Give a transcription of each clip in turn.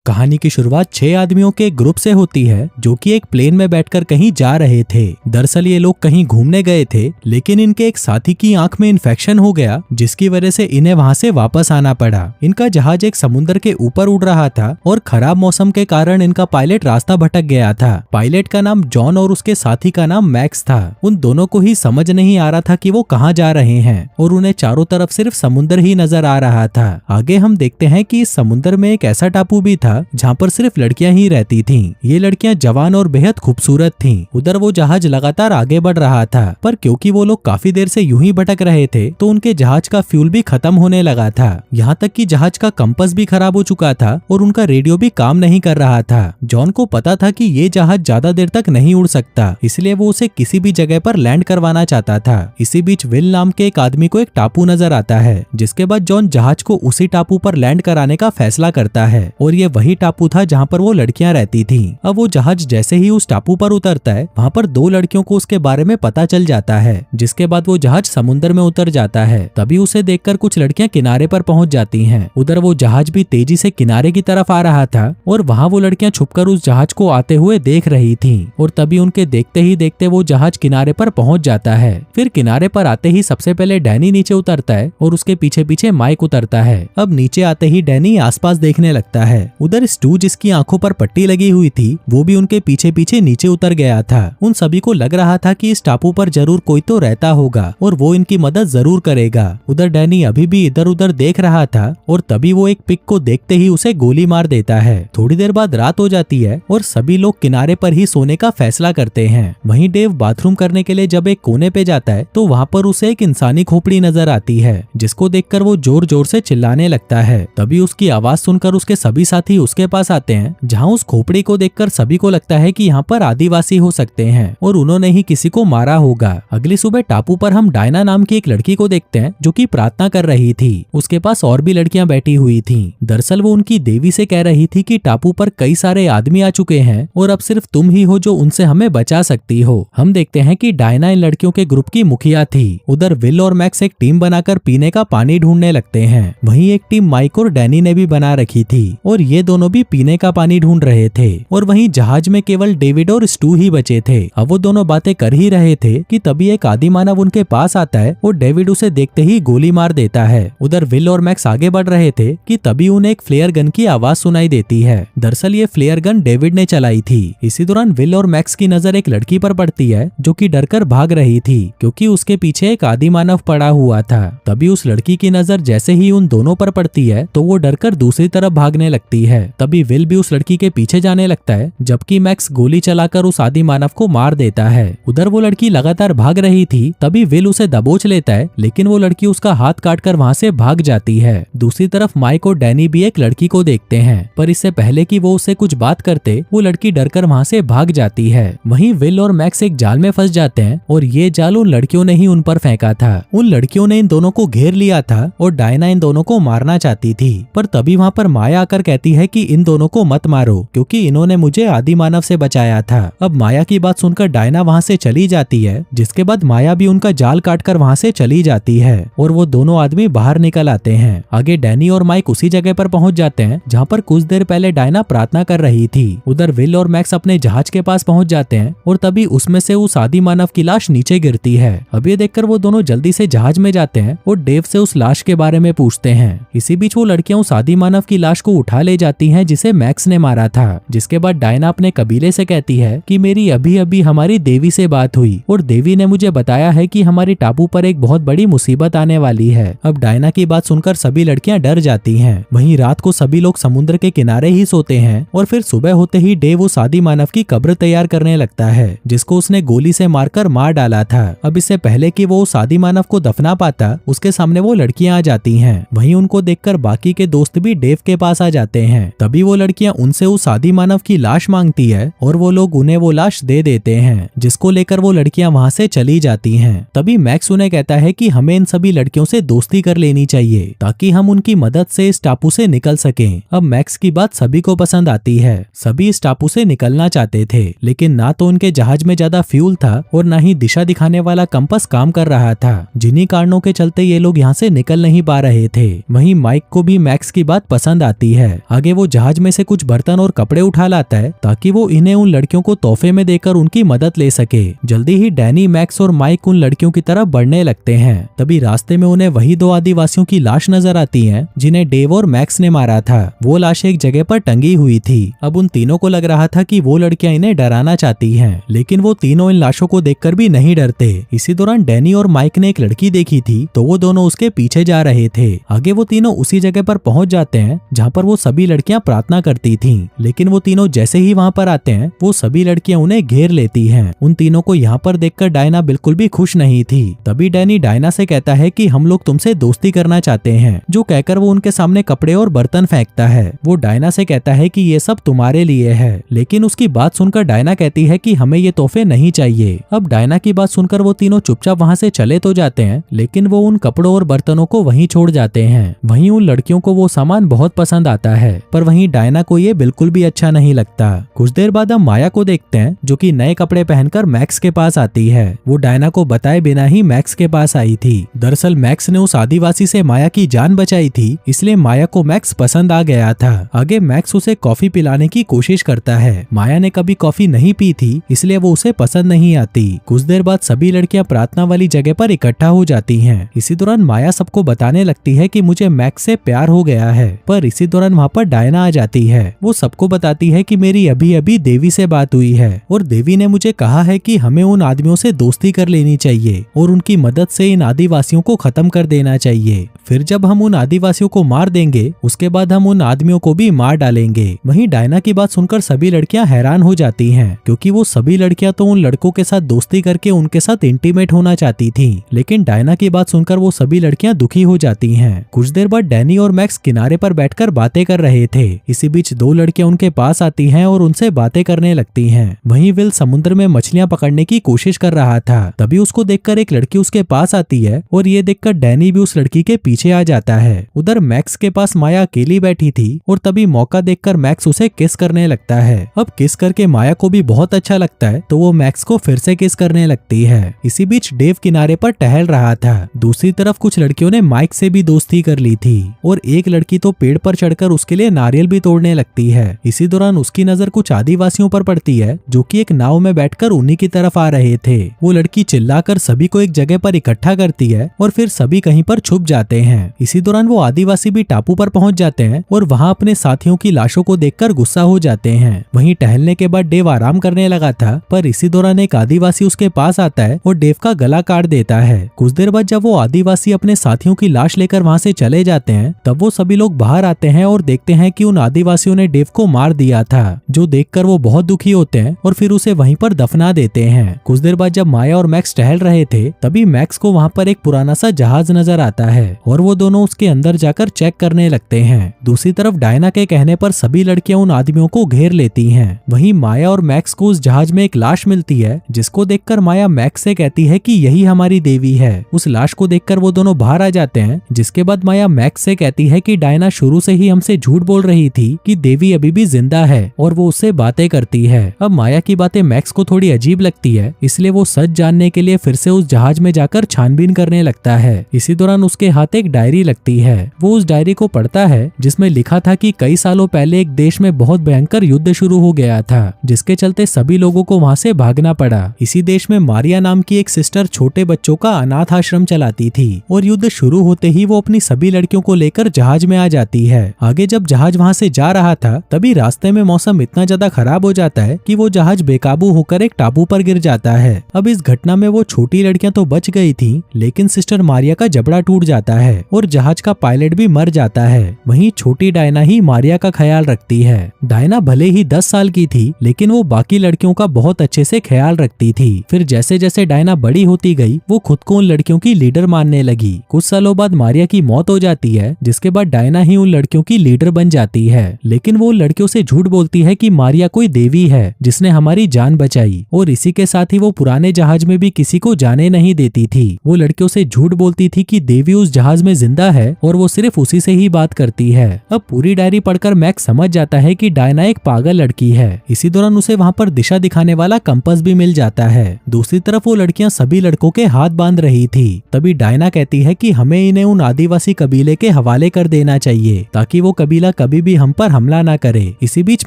कहानी की शुरुआत 6 आदमियों के एक ग्रुप से होती है जो कि एक प्लेन में बैठकर कहीं जा रहे थे। दरअसल ये लोग कहीं घूमने गए थे, लेकिन इनके एक साथी की आंख में इन्फेक्शन हो गया, जिसकी वजह से इन्हें वहां से वापस आना पड़ा। इनका जहाज एक समुद्र के ऊपर उड़ रहा था और खराब मौसम के कारण इनका पायलट रास्ता भटक गया था। पायलट का नाम जॉन और उसके साथी का नाम मैक्स था। उन दोनों को ही समझ नहीं आ रहा था कि वो कहाँ जा रहे हैं और उन्हें चारों तरफ सिर्फ समुद्र ही नजर आ रहा था। आगे हम देखते हैं कि इस समुद्र में एक ऐसा टापू भी था जहाँ पर सिर्फ लड़कियां ही रहती थीं। ये लड़कियां जवान और बेहद खूबसूरत थीं। उधर वो जहाज लगातार आगे बढ़ रहा था, पर क्योंकि वो लोग काफी देर से यूं ही भटक रहे थे तो उनके जहाज का फ्यूल भी खत्म होने लगा था। यहाँ तक कि जहाज का कंपास भी खराब हो चुका था और उनका रेडियो भी काम नहीं कर रहा था। जॉन को पता था कि ये जहाज ज्यादा देर तक नहीं उड़ सकता, इसलिए वो उसे किसी भी जगह पर लैंड करवाना चाहता था। इसी बीच विल नाम के एक आदमी को एक टापू नजर आता है, जिसके बाद जॉन जहाज को उसी टापू पर लैंड कराने का फैसला करता है और ये वही टापू था जहाँ पर वो लड़कियां रहती थीं। अब वो जहाज जैसे ही उस टापू पर उतरता है, वहाँ पर 2 लड़कियों को उसके बारे में पता चल जाता है, जिसके बाद वो जहाज समुद्र में उतर जाता है। तभी उसे देखकर कुछ लड़कियां किनारे पर पहुंच जाती हैं। उधर वो जहाज भी तेजी से किनारे की तरफ आ रहा था और वहाँ वो लड़कियां छुपकर उस जहाज को आते हुए देख रही थीं और तभी उनके देखते ही देखते वो जहाज किनारे पर पहुंच जाता है। फिर किनारे पर आते ही सबसे पहले डैनी नीचे उतरता है और उसके पीछे पीछे माइक उतरता है। अब नीचे आते ही डैनी आसपास देखने लगता है। उधर स्टू, जिसकी आंखों पर पट्टी लगी हुई थी, वो भी उनके पीछे पीछे नीचे उतर गया था। उन सभी को लग रहा था कि इस टापू पर जरूर कोई तो रहता होगा और वो इनकी मदद जरूर करेगा। उधर डैनी अभी भी इधर उधर देख रहा था और तभी वो एक पिग को देखते ही उसे गोली मार देता है। थोड़ी देर बाद रात हो जाती है और सभी लोग किनारे पर ही सोने का फैसला करते हैं। वहीं डेव बाथरूम करने के लिए जब एक कोने पे जाता है तो वहाँ पर उसे एक इंसानी खोपड़ी नजर आती है, जिसको देखकर वो जोर जोर से चिल्लाने लगता है। तभी उसकी आवाज सुनकर उसके सभी साथी उसके पास आते हैं, जहाँ उस खोपड़ी को देखकर सभी को लगता है कि यहाँ पर आदिवासी हो सकते हैं और उन्होंने ही किसी को मारा होगा। अगली सुबह टापू पर हम डायना नाम की एक लड़की को देखते हैं जो कि प्रार्थना कर रही थी। उसके पास और भी लड़कियां बैठी हुई थीं। दरअसल वो उनकी देवी से कह रही थी कि टापू पर कई सारे आदमी आ चुके हैं और अब सिर्फ तुम ही हो जो उनसे हमें बचा सकती हो। हम देखते हैं कि डायना इन लड़कियों के ग्रुप की मुखिया थी। उधर विल और मैक्स एक टीम बनाकर पीने का पानी ढूंढने लगते हैं। वहीं एक टीम माइक और डैनी ने भी बना रखी थी और ये दोनों भी पीने का पानी ढूंढ रहे थे। और वहीं जहाज में केवल डेविड और स्टू ही बचे थे। अब वो दोनों बातें कर ही रहे थे कि तभी एक आदि मानव उनके पास आता है और डेविड उसे देखते ही गोली मार देता है। उधर विल और मैक्स आगे बढ़ रहे थे कि तभी उन्हें एक फ्लेयर गन की आवाज सुनाई देती है। दरअसल ये फ्लेयर गन डेविड ने चलाई थी। इसी दौरान विल और मैक्स की नजर एक लड़की पर पड़ती है जो कि डरकर भाग रही थी, क्योंकि उसके पीछे एक आदि मानव पड़ा हुआ था। तभी उस लड़की की नजर जैसे ही उन दोनों पर पड़ती है तो वो डरकर दूसरी तरफ भागने लगती है। तभी विल भी उस लड़की के पीछे जाने लगता है, जबकि मैक्स गोली चलाकर उस आदि मानव को मार देता है। उधर वो लड़की लगातार भाग रही थी, तभी विल उसे दबोच लेता है, लेकिन वो लड़की उसका हाथ काटकर वहां से भाग जाती है। दूसरी तरफ माइक और डैनी भी एक लड़की को देखते हैं, पर इससे पहले कि वो उससे कुछ बात करते वो लड़की डरकर वहां से भाग जाती है। वहीं विल और मैक्स एक जाल में फंस जाते हैं और ये जाल उन लड़कियों ने ही उन पर फेंका था। उन लड़कियों ने इन दोनों को घेर लिया था और डायना इन दोनों को मारना चाहती थी, पर तभी वहाँ पर माया आकर कहती है कि इन दोनों को मत मारो, क्योंकि इन्होंने मुझे आदि मानव से बचाया था। अब माया की बात सुनकर डायना वहाँ से चली जाती है, जिसके बाद माया भी उनका जाल काटकर वहाँ से चली जाती है और वो दोनों आदमी बाहर निकल आते हैं। आगे डैनी और माइक उसी जगह पर पहुंच जाते हैं जहाँ पर कुछ देर पहले डायना प्रार्थना कर रही थी। उधर विल और मैक्स अपने जहाज के पास पहुंच जाते हैं और तभी उसमें से उस आदि मानव की लाश नीचे गिरती है। अब ये देखकर वो दोनों जल्दी से जहाज में जाते हैं और डेव से उस लाश के बारे में पूछते हैं। इसी बीच वो लड़कियां उस आदि मानव की लाश को उठा ले जाती हैं जिसे मैक्स ने मारा था। जिसके बाद डायना अपने कबीले से कहती है कि मेरी अभी अभी हमारी देवी से बात हुई और देवी ने मुझे बताया है कि हमारी टापू पर एक बहुत बड़ी मुसीबत आने वाली है। अब डायना की बात सुनकर सभी लड़कियां डर जाती हैं। वहीं रात को सभी लोग समुद्र के किनारे ही सोते हैं और फिर सुबह होते ही डेव उस आदि मानव की कब्र तैयार करने लगता है, जिसको उसने गोली से मारकर मार डाला था। अब इससे पहले कि वो उस आदि मानव को दफना पाता, उसके सामने वो लड़कियां आ जाती हैं। वहीं उनको देखकर बाकी के दोस्त भी डेव के पास आ जाते हैं। तभी वो लड़कियां उनसे उस आदि मानव की लाश मांगती है और वो लोग उन्हें वो लाश दे देते हैं, जिसको लेकर वो लड़कियां वहां से चली जाती हैं। तभी मैक्स उन्हें कहता है कि हमें इन सभी लड़कियों से दोस्ती कर लेनी चाहिए ताकि हम उनकी मदद से इस टापू से निकल सकें। अब मैक्स की बात सभी को पसंद आती है। सभी इस टापू से निकलना चाहते थे, लेकिन ना तो उनके जहाज में ज्यादा फ्यूल था और ना ही दिशा दिखाने वाला कंपास काम कर रहा था, जिन्हीं कारणों के चलते ये लोग यहाँ से निकल नहीं पा रहे थे। वहीं माइक को भी मैक्स की बात पसंद आती है। आगे वो जहाज में से कुछ बर्तन और कपड़े उठा लाता है ताकि वो इन्हें उन लड़कियों को तोहफे में देकर उनकी मदद ले सके। जल्दी ही डैनी, मैक्स और माइक उन लड़कियों की तरफ बढ़ने लगते हैं। तभी रास्ते में उन्हें वही 2 आदिवासियों की लाश नजर आती है जिन्हें डेव और मैक्स ने मारा था। वो लाश एक जगह पर टंगी हुई थी। अब उन तीनों को लग रहा था कि वो लड़कियां इन्हें डराना चाहती हैं, लेकिन वो तीनों इन लाशों को देखकर भी नहीं डरते। इसी दौरान डैनी और माइक ने एक लड़की देखी थी तो वो दोनों उसके पीछे जा रहे थे। आगे वो तीनों उसी जगह पर पहुंच जाते हैं जहाँ पर वो सभी लड़कियां प्रार्थना करती थीं। लेकिन वो तीनों जैसे ही वहाँ पर आते हैं वो सभी लड़कियां उन्हें घेर लेती हैं। उन तीनों को यहाँ पर देखकर डायना बिल्कुल भी खुश नहीं थी। तभी डैनी डायना से कहता है कि हम लोग तुमसे दोस्ती करना चाहते हैं, जो कहकर वो उनके सामने कपड़े और बर्तन फेंकता है। वो डायना से कहता है कि ये सब तुम्हारे लिए है, लेकिन उसकी बात सुनकर डायना कहती है कि हमें ये तोहफे नहीं चाहिए। अब डायना की बात सुनकर वो तीनों चुपचाप वहाँ से चले तो जाते हैं, लेकिन वो उन कपड़ों और बर्तनों को वहीं छोड़ जाते हैं। वहीं उन लड़कियों को वो सामान बहुत पसंद आता है, पर वहीं डायना को ये बिल्कुल भी अच्छा नहीं लगता। कुछ देर बाद हम माया को देखते हैं जो कि नए कपड़े पहनकर मैक्स के पास आती है। वो डायना को बताए बिना ही मैक्स के पास आई थी। दरअसल मैक्स ने उस आदिवासी से माया की जान बचाई थी, इसलिए माया को मैक्स पसंद आ गया था। आगे मैक्स उसे कॉफी पिलाने की कोशिश करता है। माया ने कभी कॉफी नहीं पी थी, इसलिए वो उसे पसंद नहीं आती। कुछ देर बाद सभी लड़कियां प्रार्थना वाली जगह पर इकट्ठा हो जाती हैं। इसी दौरान माया सबको बताने लगती है कि मुझे मैक्स से प्यार हो गया है, पर इसी दौरान वहाँ पर डायना आ जाती है। वो सबको बताती है कि मेरी अभी अभी देवी से बात हुई है और देवी ने मुझे कहा है कि हमें उन आदमियों से दोस्ती कर लेनी चाहिए और उनकी मदद से इन आदिवासियों को खत्म कर देना चाहिए। फिर जब हम उन आदिवासियों को मार देंगे उसके बाद हम उन आदमियों को भी मार डालेंगे। वहीं डायना की बात सुनकर सभी लड़कियां हैरान हो जाती हैं, क्योंकि वो सभी लड़कियां तो उन लड़कों के साथ दोस्ती करके उनके साथ इंटीमेट होना चाहती थीं। लेकिन डायना की बात सुनकर वो सभी लड़कियां दुखी हो जाती हैं। कुछ देर बाद डैनी और मैक्स किनारे पर बैठकर बातें कर रहे थे। इसी बीच 2 लड़कियां उनके पास आती हैं और उनसे बातें करने लगती हैं। वहीं विल समुद्र में मछलियां पकड़ने की कोशिश कर रहा था। तभी उसको देखकर एक लड़की उसके पास आती है और ये देखकर डैनी भी उस लड़की के पीछे आ जाता है। उधर मैक्स के पास माया अकेली बैठी थी और तभी मौका देखकर मैक्स उसे किस करने लगता है। अब किस करके माया को भी बहुत अच्छा लगता है तो वो मैक्स को फिर से किस करने लगती है। इसी बीच डेव किनारे पर टहल रहा था। दूसरी तरफ कुछ लड़कियों ने माइक से भी दोस्ती कर ली थी और एक लड़की तो पेड़ पर चढ़कर उसके लिए नारियल भी तोड़ने लगती है। इसी दौरान उसकी नजर कुछ आदिवासियों पर पड़ती है जो कि एक नाव में बैठकर उन्हीं की तरफ आ रहे थे। वो लड़की चिल्लाकर सभी को एक जगह पर इकट्ठा करती है और फिर सभी कहीं पर छुप जाते हैं। इसी दौरान वो आदिवासी भी टापू पर पहुंच जाते हैं और वहां अपने साथियों की लाशों को देखकर गुस्सा हो जाते हैं। वहीं टहलने के बाद डेव आराम करने लगा था, पर इसी दौरान एक आदिवासी उसके पास आता है और डेव का गला काट देता है। कुछ देर बाद जब वो आदिवासी अपने साथियों की लाश लेकर वहां से चले जाते हैं तब वो सभी लोग बाहर आते हैं और देखते हैं कि उन आदिवासियों ने डेव को मार दिया था, जो देखकर वो बहुत दुखी होते हैं और फिर उसे वहीं पर दफना देते हैं। कुछ देर बाद जब माया और मैक्स टहल रहे थे तभी मैक्स को वहाँ पर एक पुराना सा जहाज नजर आता है और वो दोनों उसके अंदर जाकर चेक करने लगते हैं। दूसरी तरफ डायना के कहने पर सभी लड़कियां उन आदमियों को घेर लेती हैं। वहीं माया और मैक्स को उस जहाज में एक लाश मिलती है, जिसको देखकर माया मैक्स से कहती है कि यही हमारी देवी है। उस लाश को देखकर वो दोनों बाहर आ जाते हैं, जिसके बाद माया मैक्स से कहती है कि डायना शुरू से ही हमसे झूठ बोल रही थी कि देवी अभी भी जिंदा है और वो उससे बातें करती है। अब माया की बातें मैक्स को थोड़ी अजीब लगती है, इसलिए वो सच जानने के लिए फिर से उस जहाज में जाकर छानबीन करने लगता है। इसी दौरान उसके हाथ एक डायरी लगती है। वो उस डायरी को पढ़ता है जिसमें लिखा था कि कई सालों पहले एक देश में बहुत भयंकर युद्ध शुरू हो गया था, जिसके चलते सभी लोगों को वहां से भागना पड़ा। इसी देश में मारिया नाम की एक सिस्टर छोटे बच्चों का अनाथ आश्रम चलाती थी और युद्ध शुरू होते ही वो अपनी सभी लड़कियों को लेकर जहाज में आ जाती है। आगे जब जहाज वहां से जा रहा था तभी रास्ते में मौसम इतना ज्यादा खराब हो जाता है कि वो जहाज बेकाबू होकर एक टापू पर गिर जाता है। अब इस घटना में वो छोटी लड़कियां तो बच गई थी, लेकिन सिस्टर मारिया का जबड़ा टूट जाता है और जहाज का पायलट भी मर जाता है। वहीं छोटी डायना ही मारिया का ख्याल रखती है। डायना भले ही 10 साल की थी, लेकिन वो बाकी लड़कियों का बहुत अच्छे से ख्याल रखती थी। फिर जैसे जैसे डायना बड़ी होती गई वो खुद को उन लड़कियों की लीडर मानने लगी। कुछ सालों बाद मारिया की मौत हो जाती है, जिसके बाद डायना ही उन लड़कियों की लीडर बन जाती है। लेकिन वो लड़कियों से झूठ बोलती है कि मारिया कोई देवी है जिसने हमारी जान बचाई, और इसी के साथ ही वो पुराने जहाज में भी किसी को जाने नहीं देती थी। वो लड़कियों से झूठ बोलती थी कि देवी उस जहाज में जिंदा है और वो सिर्फ उसी से ही बात करती है। अब पूरी डायरी पढ़कर मैक्स समझ जाता है कि डायना एक पागल लड़की है। इसी दौरान उसे वहाँ पर दिशा दिखाने वाला कंपास भी मिल जाता है। दूसरी तरफ वो लड़कियां सभी लड़कों के हाथ बांध रही थी। तभी डायना कहती है कि हमें इन्हें उन आदिवासी कबीले के हवाले कर देना चाहिए ताकि वो कबीला कभी भी हम पर हमला ना करे। इसी बीच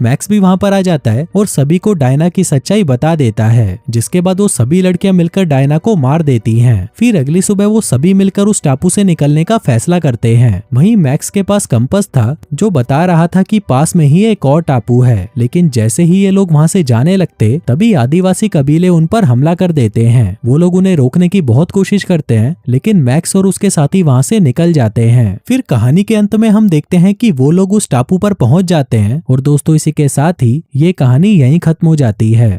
मैक्स भी वहाँ पर आ जाता है और सभी को डायना की सच्चाई बता देता है, जिसके बाद वो सभी लड़कियां मिलकर डायना को मार देती हैं। फिर अगली सुबह वो सभी मिलकर उस टापू से निकलने का फैसला करते हैं। वहीं मैक्स के पास कंपास था जो बता रहा था कि पास में ही एक और टापू है, लेकिन जैसे ही ये लोग वहाँ से जाने लगते तभी आदिवासी कबीले उन पर हमला कर देते हैं। वो लोग उन्हें रोकने की बहुत कोशिश करते हैं, लेकिन मैक्स और उसके साथी वहाँ से निकल जाते हैं। फिर कहानी के अंत में हम देखते हैं कि वो लोग उस टापू पर पहुंच जाते हैं और दोस्तों इसी के साथ ही ये कहानी यहीं खत्म हो जाती है।